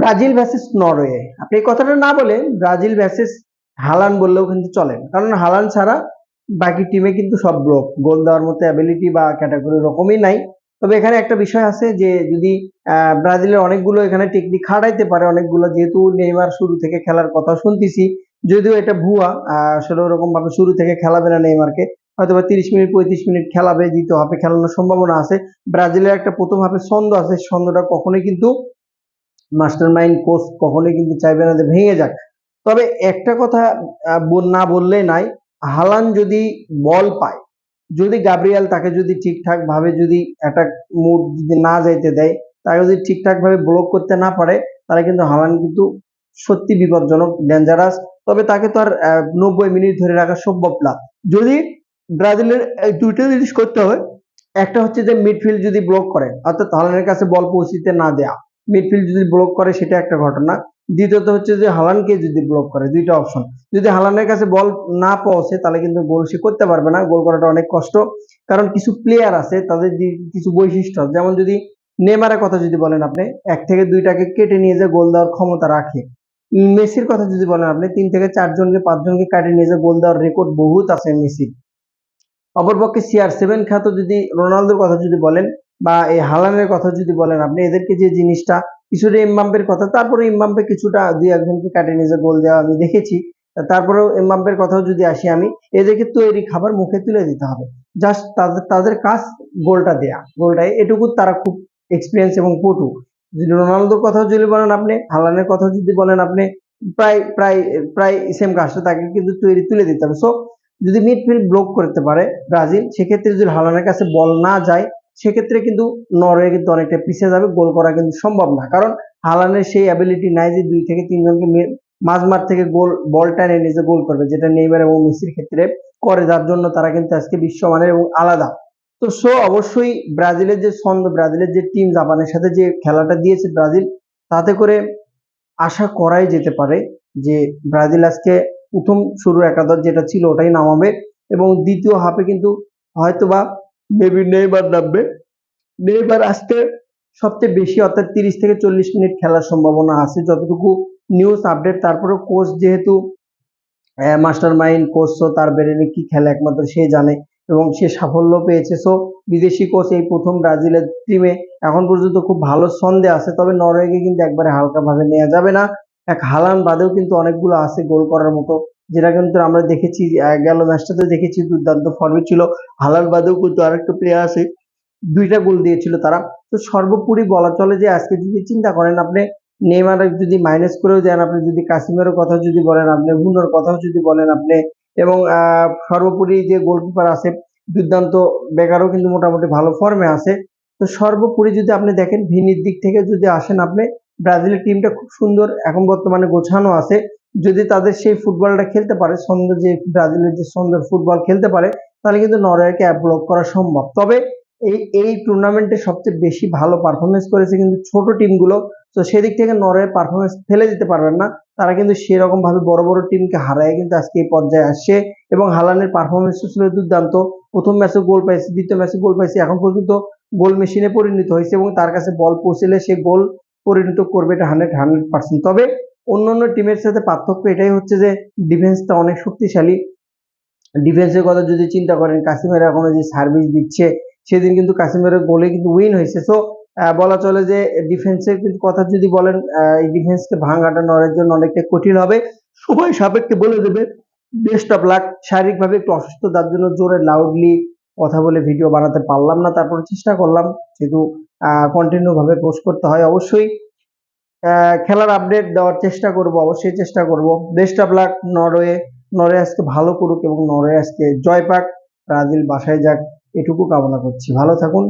Brazil versus Norway, আপনি এই কথাটা না বলে ব্রাজিল ভার্সেস হালান্ড বললেও কিন্তু চলেন, কারণ হালান্ড ছাড়া বাকি টিমে কিন্তু সব ব্লক, গোল দেওয়ার মতো অ্যাবিলিটি বা ক্যাটাগরি রকমই নাই। তবে এখানে একটা বিষয় আছে যে যদি ব্রাজিলের অনেকগুলো এখানে টেকনিক খাটাইতে পারে অনেকগুলো, যেহেতু নেইমার শুরু থেকে খেলার কথা শুনতেছি, যদিও এটা ভুয়া, আসলে ওরকম ভাবে শুরু থেকে খেলাবে না নেইমারকে, হয়তো বা 30 মিনিট 35 মিনিট খেলাবে, দ্বিতীয় হাফে খেলানোর সম্ভাবনা আছে। ব্রাজিলের একটা প্রথম হাফে ছন্দ আছে, ছন্দটা কখনোই কিন্তু মাস্টার মাইন্ড কোচ কখনোই কিন্তু চাইবে না যে ভেঙে যাক। তবে একটা কথা না বললে নাই, হালান যদি বল পায়, যদি গাব্রিয়াল তাকে যদি ঠিকঠাক ভাবে যদি অ্যাটাক মুড যদি না যাইতে দেয়, তাকে যদি ঠিকঠাক ভাবে ব্লক করতে না পারে, তাহলে কিন্তু হালান কিন্তু সত্যি বিপজ্জনক, ডেঞ্জারাস। তবে তাকে তো আর 90 মিনিট ধরে রাখা সম্ভব না। যদি ব্রাজিলের এই দুইটা জিনিস করতে হবে, একটা হচ্ছে যে মিডফিল্ড যদি ব্লক করে, অর্থাৎ হালানের কাছে বল পৌঁছিতে না দেয়া, মিডফিল্ড যদি ব্লক করে সেটা একটা ঘটনা। দ্বিতীয়ত হচ্ছে যে হালানকে যদি ব্লক করে, দুইটা অপশন। যদি হালানের কাছে বল না পৌঁছে তাহলে কিন্তু গোল সে করতে পারবে না, গোল করাটা অনেক কষ্ট। কারণ কিছু প্লেয়ার আছে তাদের কিছু বৈশিষ্ট্য, যেমন যদি নেইমারের কথা যদি বলেন আপনি, 1 থেকে 2টাকে কেটে নিয়ে যে গোল দেওয়ার ক্ষমতা রাখে। মেসির কথা যদি বলেন আপনি, 3 থেকে 4 জনকে 5 জনকে কাটিয়ে নিয়ে যে গোল দেওয়ার রেকর্ড বহুত আছে মেসির। অপরপক্ষে CR7 খ্যাত যদি রোনালদোর কথা যদি বলেন, বা এই হালানের কথা যদি বলেন আপনি, এদেরকে যে জিনিসটা, কিছুটা এমবাপ্পের কথা, তারপরে এমবাপ্পে কিছুটা দুই একজনকে কাটিয়ে নিয়ে যে গোল দেওয়া আমি দেখেছি। তারপরেও এমবাপ্পের কথাও যদি আসি আমি, এদেরকে তৈরি খাবার মুখে তুলে দিতে হবে, জাস্ট তাদের তাদের কাজ গোলটা দেয়া, গোলটা এটুকু তারা খুব এক্সপিরিয়েন্স এবং পটু। যদি রোনালদোর কথা যদি বলেন আপনি, হালানের কথা যদি বলেন আপনি, প্রায় প্রায় প্রায় সেম কাজটা তাকে কিন্তু তৈরি তুলে দিতে হবে। সো যদি মিডফিল্ড ব্লক করতে পারে ব্রাজিল, সেক্ষেত্রে যদি হালানের কাছে বল না যায়, সেক্ষেত্রে কিন্তু নরওয়ে কিন্তু অনেকটা পিছিয়ে যাবে, গোল করা কিন্তু সম্ভব না। কারণ হালানের সেই অ্যাবিলিটি নাই যে 2 থেকে 3 জনকে মাঝমাঠ থেকে বল টানে নিজে গোল করবে, যেটা নেইমার এবং মেসির ক্ষেত্রে করে, যার জন্য তারা কিন্তু আজকে বিশ্বমানের এবং আলাদা। তো অবশ্যই ব্রাজিলের যে ছন্দ, ব্রাজিলের যে টিম জাপানের সাথে যে খেলাটা দিয়েছে ব্রাজিল, তাতে করে আশা করাই যেতে পারে যে ব্রাজিল আজকে প্রথম শুরুর একাদশ যেটা ছিল ওটাই নামাবে, এবং দ্বিতীয় হাফে কিন্তু হয়তোবা মেবি নেইমার নামবে। নেইমার আজকে সবচেয়ে বেশি, অর্থাৎ 30 থেকে 40 মিনিট খেলার সম্ভাবনা আছে যতটুকু নিউজ আপডেট। তারপরে কোচ যেহেতু মাস্টার মাইন্ড কোচ, তো তার ব্রেনে কি খেলে একমাত্র সে জানে, এবং সে সাফল্য পেয়েছে। সো বিদেশি কোচ এই প্রথম ব্রাজিলের টিমে এখন পর্যন্ত খুব ভালো ছন্দে আছে। তবে নরওয়েকে কিন্তু একবারে হালকা ভাবে নেওয়া যাবে না। এক হালান বাদেও কিন্তু অনেকগুলো আছে গোল করার মতো, যেটা কিন্তু আমরা দেখেছি, গেল ম্যাচটাতে দেখেছি দুর্দান্ত ফর্মে ছিল। হালান বাদেও কিন্তু আরেকটা প্লেয়ার আছে, 2টা গোল দিয়েছিল তারা। তো সর্বোপরি বলা চলে যে আজকে যদি চিন্তা করেন আপনি, নেইমার যদি মাইনাস করেও দেন আপনি, যদি কাসিমেরও কথা যদি বলেন আপনি, বুনোর কথাও যদি বলেন আপনি, এবং সর্বোপরি যে গোলকিপার আছে দুর্দান্ত, বেকারও কিন্তু মোটামুটি ভালো ফর্মে আছে। তো সর্বোপরি যদি আপনি দেখেন ভিনির দিক থেকে যদি আসেন আপনি, ব্রাজিলের টিমটা খুব সুন্দর এখন বর্তমানে গোছানো আছে। যদি তাদের সেই ফুটবলটা খেলতে পারে, সুন্দর যে ব্রাজিলের যে সুন্দর ফুটবল খেলতে পারে, তাহলে কিন্তু নরওয়েকে ব্লক করা সম্ভব। তবে এই টুর্নামেন্টে সবচেয়ে বেশি ভালো পারফরমেন্স করেছে কিন্তু ছোট টিমগুলো। তো সেদিক থেকে নরওয়ের পারফরমেন্স ফেলে দিতে পারবেন না, তারা কিন্তু সেরকম ভাবে বড় বড় টিমকে হারায় কিন্তু আজকে এই পর্যায়ে আসছে। এবং হালানের পারফরমেন্স ছিল দুর্দান্ত, প্রথম ম্যাচে গোল পাইছে, দ্বিতীয় ম্যাচে গোল পাইছে, এখন পর্যন্ত গোল মেশিনে পরিণত হয়েছে, এবং তার কাছে বল পৌঁছলে সে গোল পরিণত করবে, এটা 100%। তবে অন্য অন্য টিমের সাথে পার্থক্য এটাই হচ্ছে যে ডিফেন্সটা অনেক শক্তিশালী। ডিফেন্সের কথা যদি চিন্তা করেন, কাসিমের এখন যে সার্ভিস দিচ্ছে, সেদিন কিন্তু কাসিমেরের গোলে কিন্তু উইন হয়েছে। সো বলা চলে যে ডিফেন্সের কিন্তু কথা যদি বলেন, এই ডিফেন্সকে ভাঙাটা নরের জন্য অনেকটা কঠিন হবে। সময় সাপেক্ষে বলে দেবে। Best of luck. শারীরিকভাবে একটু অসুস্থ, তার জন্য জোরে লাউডলি কথা বলে ভিডিও বানাতে পারলাম না, তারপরে চেষ্টা করলাম, যেহেতু কন্টিনিউ ভাবে পোস্ট করতে হয়। অবশ্যই খেলার আপডেট দেওয়ার চেষ্টা করব, অবশ্যই চেষ্টা করব। Best of luck Norway. Norway আজকে ভালো করুক এবং নরওয়ে আজকে জয় পাক, ব্রাজিল বাসায় যাক, এটুকু কামনা করছি। ভালো থাকুন।